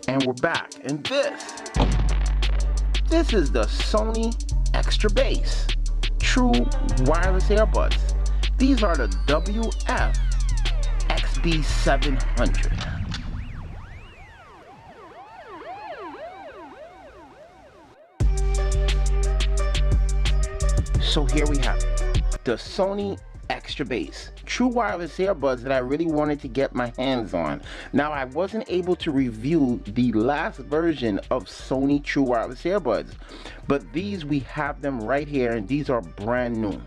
And we're back, and this is the Sony Extra Bass True Wireless Earbuds. These are the WF-XB700. So here we have it, the Sony Extra Bass True Wireless Earbuds that I really wanted to get my hands on. Now, I wasn't able to review the last version of Sony True Wireless Earbuds, but these, we have them right here, and these are brand new.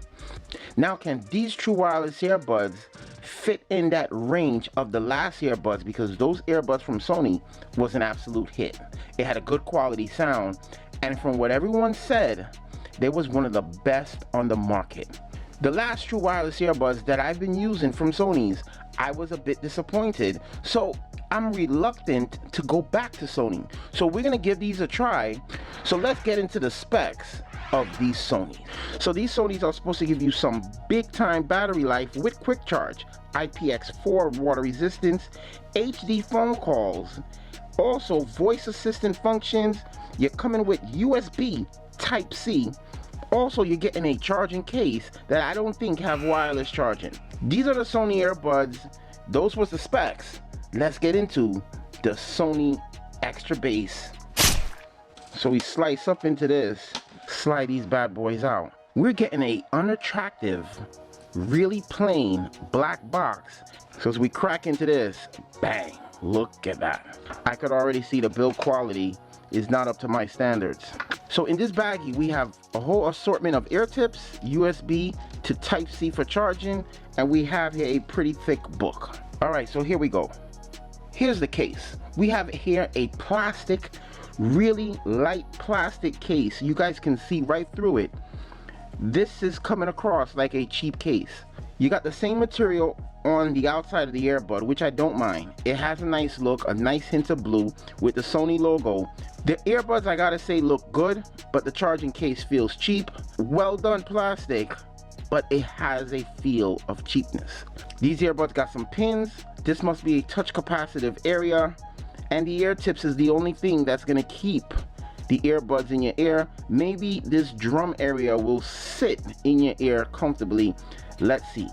Now, can these True Wireless Earbuds fit in that range of the last earbuds? Because those earbuds from Sony was an absolute hit. It had a good quality sound, and from what everyone said, they was one of the best on the market. The last True Wireless Earbuds that I've been using from Sony's, I was a bit disappointed. So I'm reluctant to go back to Sony. So we're gonna give these a try. So let's get into the specs of these Sony. So these Sonys are supposed to give you some big time battery life with quick charge, IPX4 water resistance, HD phone calls, also voice assistant functions. You're coming with USB Type-C. Also, you're getting a charging case that I don't think have wireless charging. These are the Sony earbuds. Those was the specs. Let's get into the Sony Extra Bass. So we slice up into this, slide these bad boys out. We're getting a unattractive, really plain black box. So as we crack into this, bang, look at that. I could already see the build quality is not up to my standards. So in this baggie, we have a whole assortment of ear tips, USB to Type-C for charging, and we have here a pretty thick book. All right, so here we go. Here's the case. We have here a plastic, really light plastic case. You guys can see right through it. This is coming across like a cheap case. You got the same material on the outside of the earbud, which I don't mind. It has a nice look, a nice hint of blue with the Sony logo. The earbuds, I gotta say, look good, but the charging case feels cheap. Well done plastic, but it has a feel of cheapness. These earbuds got some pins. This must be a touch capacitive area, and the ear tips is the only thing that's gonna keep the earbuds in your ear. Maybe this drum area will sit in your ear comfortably. Let's see.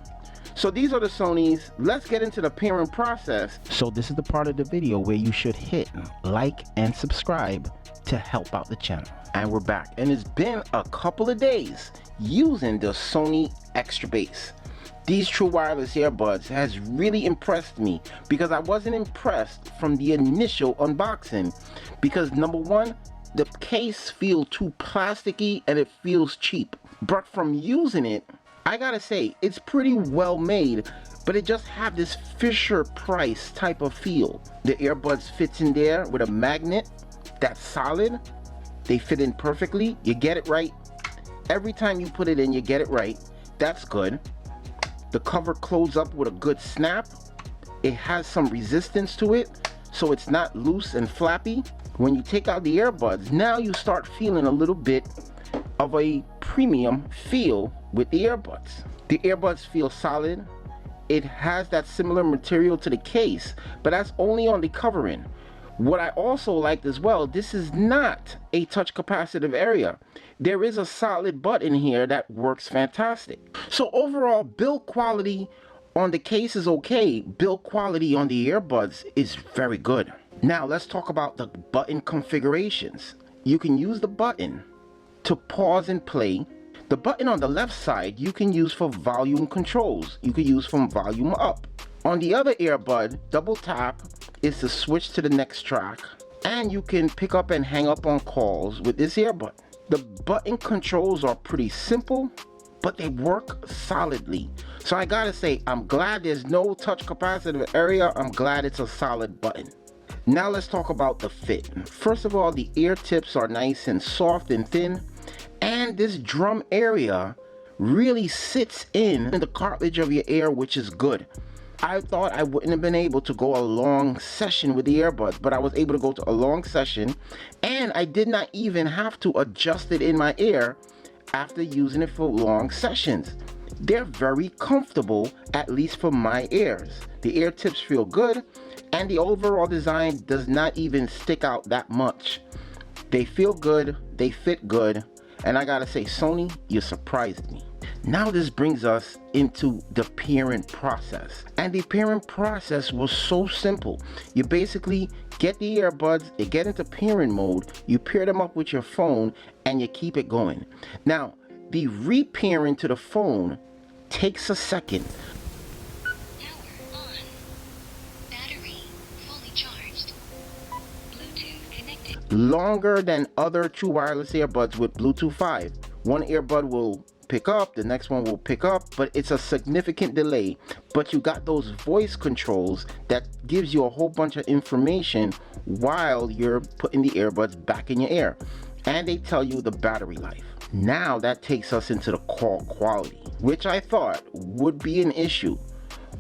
So these are the Sonys. Let's get into the pairing process. So this is the part of the video where you should hit like and subscribe to help out the channel. And we're back, and it's been a couple of days using the Sony Extra Bass. These True Wireless Earbuds has really impressed me because I wasn't impressed from the initial unboxing, because number one, the case feels too plasticky and it feels cheap. But from using it, I gotta say, it's pretty well made, but it just have this Fisher Price type of feel. The earbuds fits in there with a magnet that's solid. They fit in perfectly. You get it right. Every time you put it in, you get it right. That's good. The cover closes up with a good snap. It has some resistance to it, so it's not loose and flappy. When you take out the earbuds, now you start feeling a little bit of a premium feel with the earbuds. The earbuds feel solid. It has that similar material to the case, but that's only on the covering. What I also liked as well, this is not a touch capacitive area. There is a solid button here that works fantastic. So overall, build quality on the case is okay. Build quality on the earbuds is very good. Now let's talk about the button configurations. You can use the button to pause and play. The button on the left side you can use for volume controls. You can use from volume up. On the other earbud, double tap is to switch to the next track, and you can pick up and hang up on calls with this earbud. The button controls are pretty simple, but they work solidly. So I gotta say, I'm glad there's no touch capacitive area. I'm glad it's a solid button. Now let's talk about the fit. First of all, the ear tips are nice and soft and thin, and this drum area really sits in the cartilage of your ear, which is good. I thought I wouldn't have been able to go a long session with the earbuds, but I was able to go to a long session, and I did not even have to adjust it in my ear after using it for long sessions. They're very comfortable, at least for my ears. The ear tips feel good, and the overall design does not even stick out that much. They feel good, they fit good, and I gotta say, Sony, you surprised me. Now this brings us into the pairing process, and the pairing process was so simple. You basically get the earbuds, you get into pairing mode, you pair them up with your phone, and you keep it going. Now the repairing to the phone takes a second. Power on. Battery fully charged. Bluetooth connected. Longer than other true wireless earbuds with Bluetooth 5. One earbud will pick up, the next one will pick up, but it's a significant delay. But you got those voice controls that gives you a whole bunch of information while you're putting the earbuds back in your ear, and they tell you the battery life. Now that takes us into the call quality, which I thought would be an issue.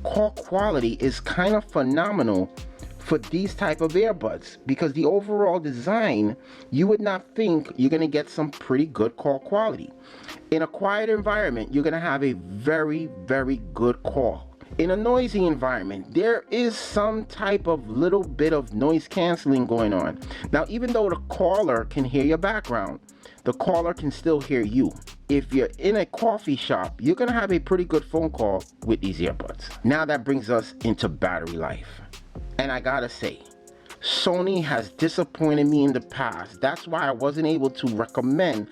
Call quality is kind of phenomenal for these type of earbuds because the overall design, you would not think you're gonna get some pretty good call quality. In a quiet environment, you're gonna have a very, very good call. In a noisy environment, there is some type of little bit of noise canceling going on. Now, even though the caller can hear your background, the caller can still hear you. If you're in a coffee shop, you're gonna have a pretty good phone call with these earbuds. Now that brings us into battery life. And I gotta say, Sony has disappointed me in the past. That's why I wasn't able to recommend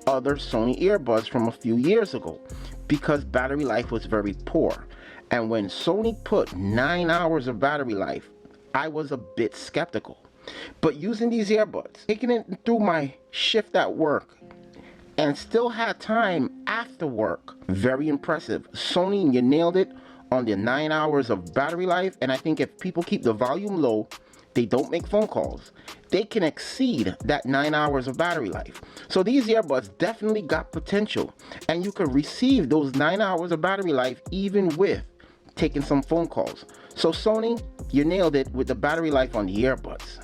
other Sony earbuds from a few years ago, because battery life was very poor. And when Sony put 9 hours of battery life, I was a bit skeptical. But using these earbuds, taking it through my shift at work, and still had time after work, very impressive. Sony, you nailed it on the 9 hours of battery life. And I think if people keep the volume low, they don't make phone calls, they can exceed that 9 hours of battery life. So these earbuds definitely got potential, and you can receive those 9 hours of battery life even with taking some phone calls. So Sony, you nailed it with the battery life on the earbuds.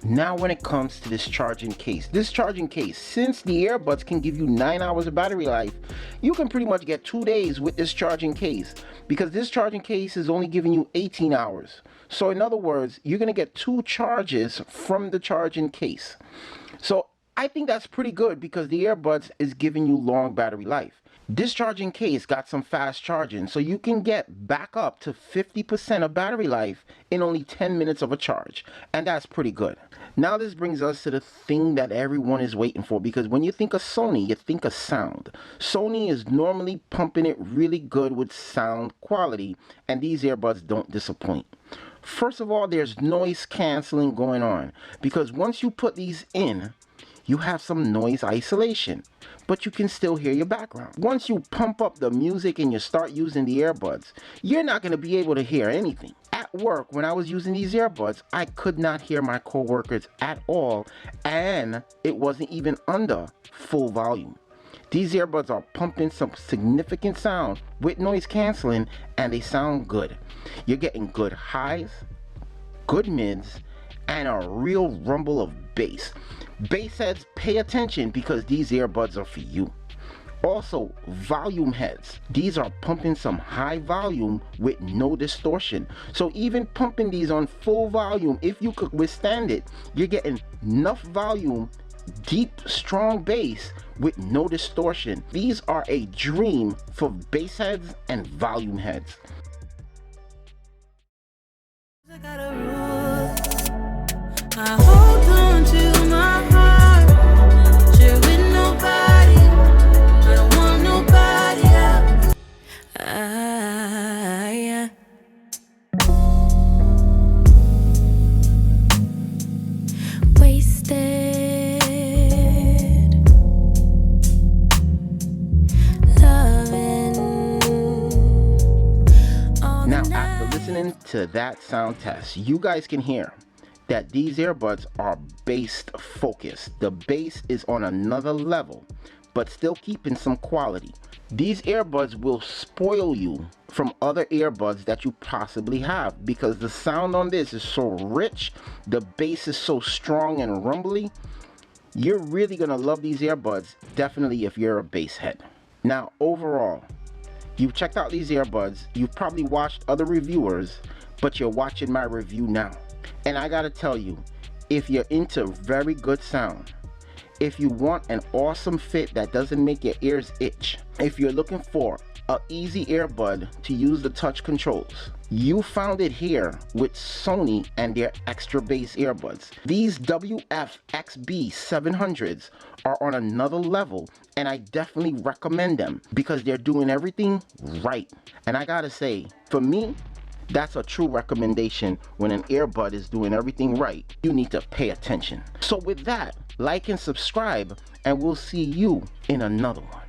Now when it comes to this charging case, since the earbuds can give you 9 hours of battery life, you can pretty much get 2 days with this charging case, because this charging case is only giving you 18 hours. So in other words, you're gonna get 2 charges from the charging case. So I think that's pretty good because the earbuds is giving you long battery life. This charging case got some fast charging, so you can get back up to 50% of battery life in only 10 minutes of a charge, and that's pretty good. Now this brings us to the thing that everyone is waiting for, because when you think of Sony, you think of sound. Sony is normally pumping it really good with sound quality, and these earbuds don't disappoint. First of all, there's noise canceling going on, because once you put these in, you have some noise isolation, but you can still hear your background. Once you pump up the music and you start using the earbuds, you're not going to be able to hear anything. At work, when I was using these earbuds, I could not hear my coworkers at all, and it wasn't even under full volume. These earbuds are pumping some significant sound with noise canceling, and they sound good. You're getting good highs, good mids, and a real rumble of bass. Bass heads, pay attention because these earbuds are for you. Also, volume heads. These are pumping some high volume with no distortion. So even pumping these on full volume, if you could withstand it, you're getting enough volume, deep, strong bass with no distortion. These are a dream for bass heads and volume heads. I hold on to my heart, share with nobody. I don't want nobody else. Yeah. Wasted. Loving. Now, after listening to that sound test, you guys can hear that these earbuds are bass focused. The bass is on another level, but still keeping some quality. These earbuds will spoil you from other earbuds that you possibly have, because the sound on this is so rich, the bass is so strong and rumbly. You're really gonna love these earbuds, definitely if you're a bass head. Now overall, you've checked out these earbuds, you've probably watched other reviewers, but you're watching my review now. And I gotta tell you, if you're into very good sound, if you want an awesome fit that doesn't make your ears itch, if you're looking for an easy earbud to use the touch controls, you found it here with Sony and their extra bass earbuds. These WF-XB700s are on another level, and I definitely recommend them because they're doing everything right. And I gotta say, for me, that's a true recommendation. When an earbud is doing everything right, you need to pay attention. So with that, like and subscribe, and we'll see you in another one.